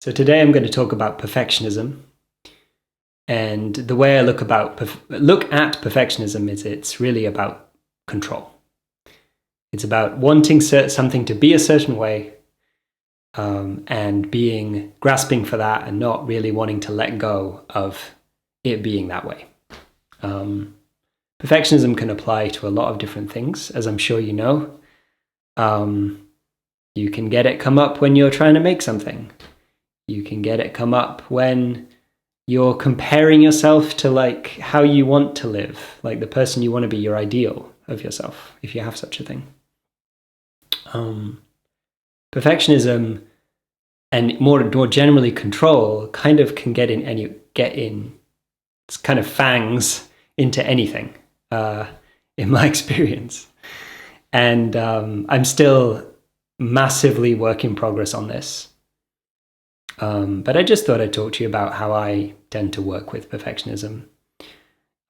So today I'm going to talk about perfectionism. And the way I look at perfectionism is it's really about control. It's about wanting something to be a certain way, and grasping for that and not really wanting to let go of it being that way. Perfectionism can apply to a lot of different things, as I'm sure you know. You can get it come up when you're trying to make something. You can get it come up when you're comparing yourself to like how you want to live, like the person you want to be, your ideal of yourself, if you have such a thing. Perfectionism and more generally control kind of can get in it's kind of fangs into anything, in my experience. And I'm still massively work in progress on this. But I just thought I'd talk to you about how I tend to work with perfectionism.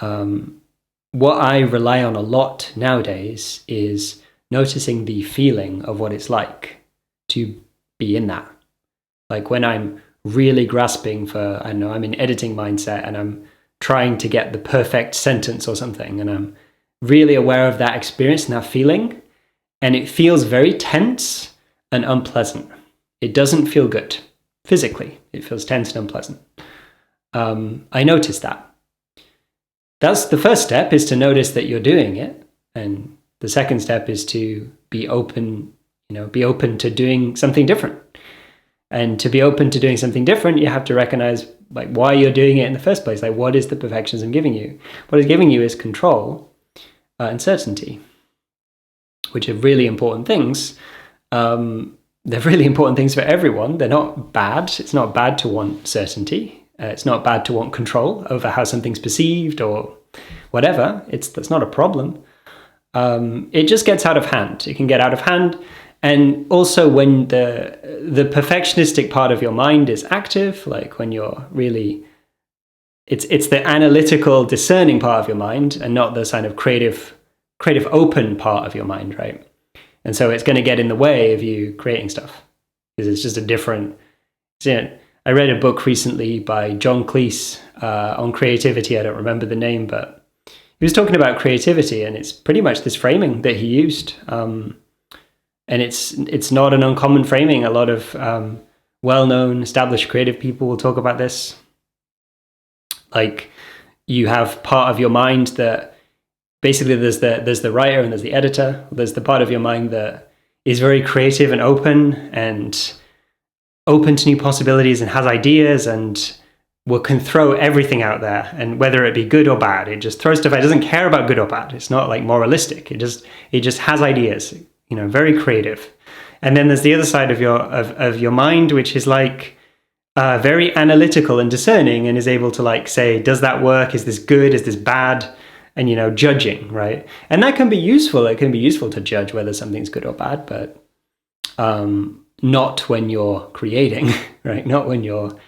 What I rely on a lot nowadays is noticing the feeling of what it's like to be in that. Like when I'm really grasping for, I don't know, I'm in editing mindset and I'm trying to get the perfect sentence or something, and I'm really aware of that experience and that feeling, and it feels very tense and unpleasant. It doesn't feel good. Physically, it feels tense and unpleasant. I notice that. That's the first step, is to notice that you're doing it. And the second step is to be open to doing something different. And to be open to doing something different, you have to recognize like why you're doing it in the first place. Like, what is the perfectionism giving you? What it's giving you is control and certainty, which are really important things. They're really important things for everyone. They're not bad. It's not bad to want certainty. It's not bad to want control over how something's perceived or whatever. That's not a problem. It just gets out of hand. It can get out of hand. And also when the perfectionistic part of your mind is active, like when you're really, it's the analytical, discerning part of your mind and not the kind of creative, open part of your mind, right? And so it's going to get in the way of you creating stuff because it's just a different. I read a book recently by John Cleese on creativity. I don't remember the name, but he was talking about creativity, and it's pretty much this framing that he used. And it's not an uncommon framing. A lot of well-known, established creative people will talk about this. Like you have part of your mind that. Basically, there's the writer and there's the editor. There's the part of your mind that is very creative and open to new possibilities and has ideas and can throw everything out there. And whether it be good or bad, it just throws stuff out. It doesn't care about good or bad. It's not like moralistic. It just has ideas. Very creative. And then there's the other side of your mind, which is like very analytical and discerning, and is able to like say, does that work? Is this good? Is this bad? And, judging, right? And that can be useful. It can be useful to judge whether something's good or bad, but not when you're creating, right? Not when you're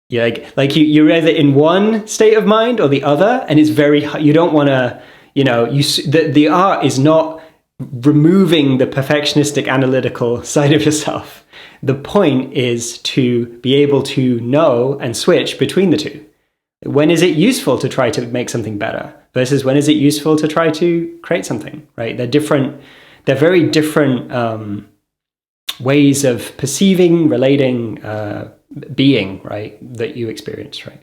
you're either in one state of mind or the other, and it's very, you don't want to, the art is not removing the perfectionistic analytical side of yourself. The point is to be able to know and switch between the two. When is it useful to try to make something better versus when is it useful to try to create something, right? They're different. They're very different ways of perceiving, relating, being, right, that you experience, right?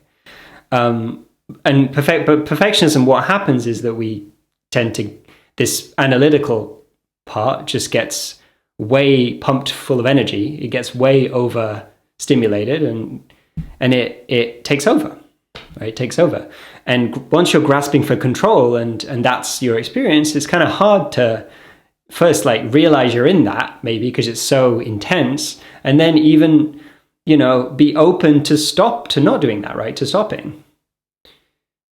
But perfectionism, what happens is that we tend to, this analytical part just gets way pumped full of energy. It gets way overstimulated and it takes over. Right, it takes over. And once you're grasping for control and that's your experience, it's kind of hard to first like realize you're in that, maybe because it's so intense, and then even, be open to not doing that, right? To stopping.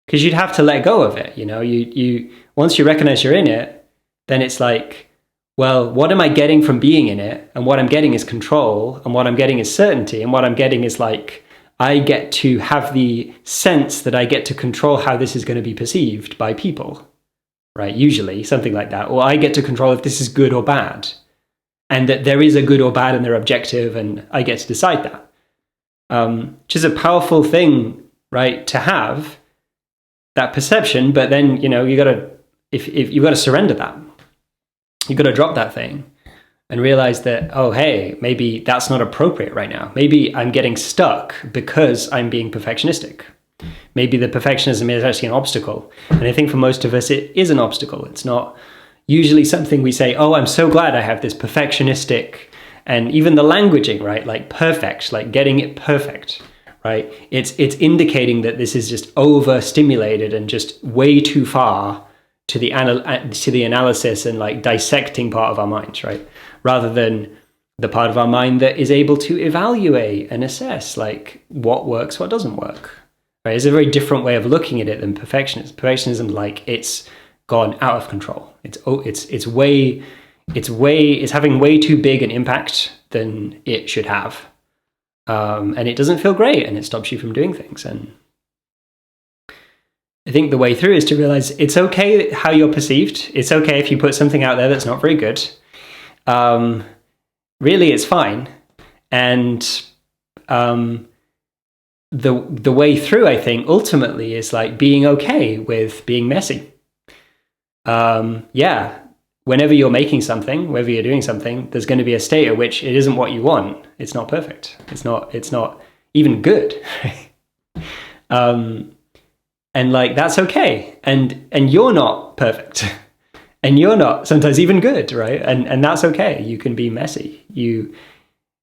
Because you'd have to let go of it, you once you recognize you're in it, then it's like, well, what am I getting from being in it? And what I'm getting is control, and what I'm getting is certainty, and what I'm getting is like, I get to have the sense that I get to control how this is going to be perceived by people, right? Usually something like that. Or I get to control if this is good or bad, and that there is a good or bad and they're objective, and I get to decide that. which is a powerful thing, right, to have that perception. But then, you got to, if you got to surrender that, you got to drop that thing and realize that, oh, hey, maybe that's not appropriate right now. Maybe I'm getting stuck because I'm being perfectionistic. Maybe the perfectionism is actually an obstacle. And I think for most of us, it is an obstacle. It's not usually something we say, oh, I'm so glad I have this perfectionistic, and even the languaging, right? Like perfect, like getting it perfect, right? It's indicating that this is just overstimulated and just way too far to the analysis and like dissecting part of our minds, right? Rather than the part of our mind that is able to evaluate and assess like what works, what doesn't work. Right? It's a very different way of looking at it than perfectionism. Perfectionism, like it's gone out of control. It's having way too big an impact than it should have, and it doesn't feel great, and it stops you from doing things. And I think the way through is to realize it's okay how you're perceived. It's okay if you put something out there that's not very good. Really, it's fine. And the way through, I think, ultimately is like being okay with being messy. Whenever you're making something, whenever you're doing something, there's going to be a state at which it isn't what you want. It's not perfect. It's not even good. And like, that's okay. And you're not perfect. And you're not sometimes even good, right? And that's okay. You can be messy.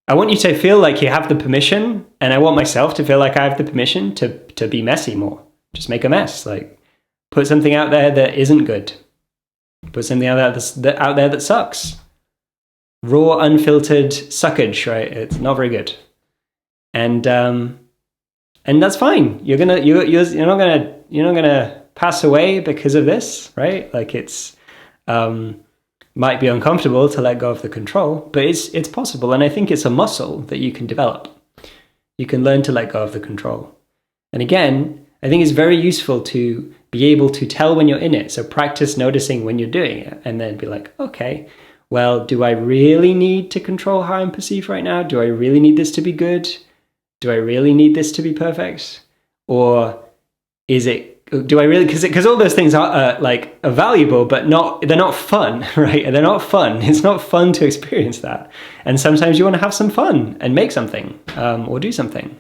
I want you to feel like you have the permission, and I want myself to feel like I have the permission to be messy more. Just make a mess. Like, put something out there that isn't good. Put something out there that sucks. Raw, unfiltered suckage, right? It's not very good. And that's fine. You're not gonna pass away because of this, right? Like it's might be uncomfortable to let go of the control, but it's possible. And I think it's a muscle that you can develop. You can learn to let go of the control. And again, I think it's very useful to be able to tell when you're in it. So practice noticing when you're doing it, and then be like, okay, well, do I really need to control how I'm perceived right now? Do I really need this to be good? Do I really need this to be perfect? Or do I really, because all those things are valuable, but they're not fun, right? They're not fun. It's not fun to experience that. And sometimes you want to have some fun and make something or do something.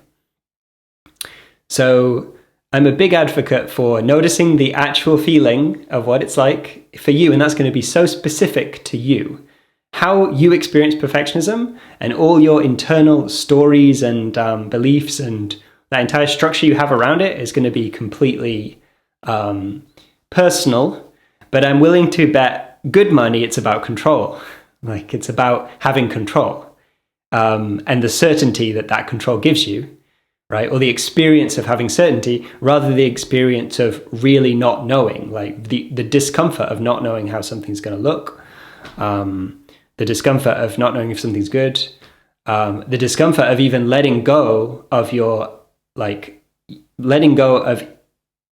So I'm a big advocate for noticing the actual feeling of what it's like for you. And that's going to be so specific to you. How you experience perfectionism and all your internal stories and beliefs and that entire structure you have around it is going to be completely personal. But I'm willing to bet good money it's about control. Like it's about having control and the certainty that control gives you. Right? Or the experience of having certainty rather than the experience of really not knowing, like the discomfort of not knowing how something's going to look, the discomfort of not knowing if something's good, the discomfort of even letting go of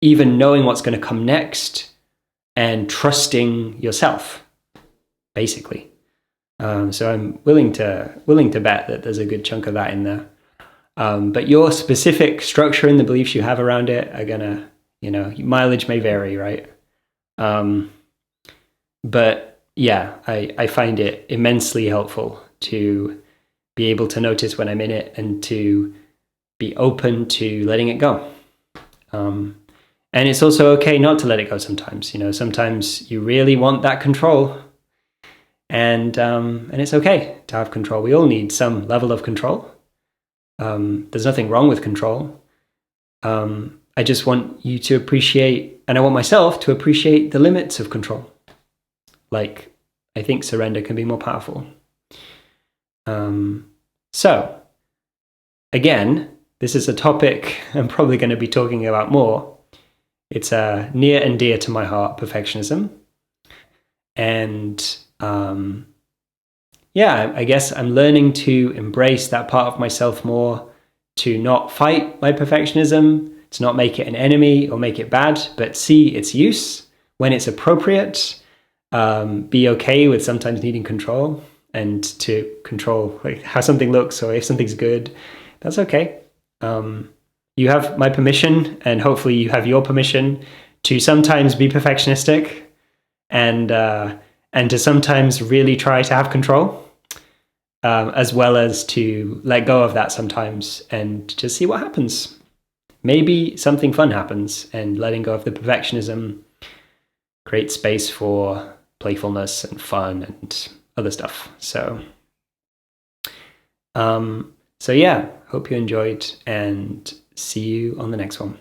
even knowing what's going to come next and trusting yourself, basically. So I'm willing to bet that there's a good chunk of that in there. But your specific structure and the beliefs you have around it are gonna, mileage may vary, right? But yeah, I find it immensely helpful to be able to notice when I'm in it and to be open to letting it go. And it's also okay not to let it go sometimes. Sometimes you really want that control, and it's okay to have control. We all need some level of control. There's nothing wrong with control. I just want you to appreciate, and I want myself to appreciate the limits of control. Like, I think surrender can be more powerful. So, again, this is a topic I'm probably going to be talking about more. It's near and dear to my heart, perfectionism. And I guess I'm learning to embrace that part of myself more, to not fight my perfectionism, to not make it an enemy or make it bad, but see its use when it's appropriate, be okay with sometimes needing control and to control like how something looks or if something's good. That's okay. You have my permission, and hopefully you have your permission to sometimes be perfectionistic, and to sometimes really try to have control, as well as to let go of that sometimes and just see what happens. Maybe something fun happens, and letting go of the perfectionism creates space for playfulness and fun and other stuff. So yeah, hope you enjoyed, and see you on the next one.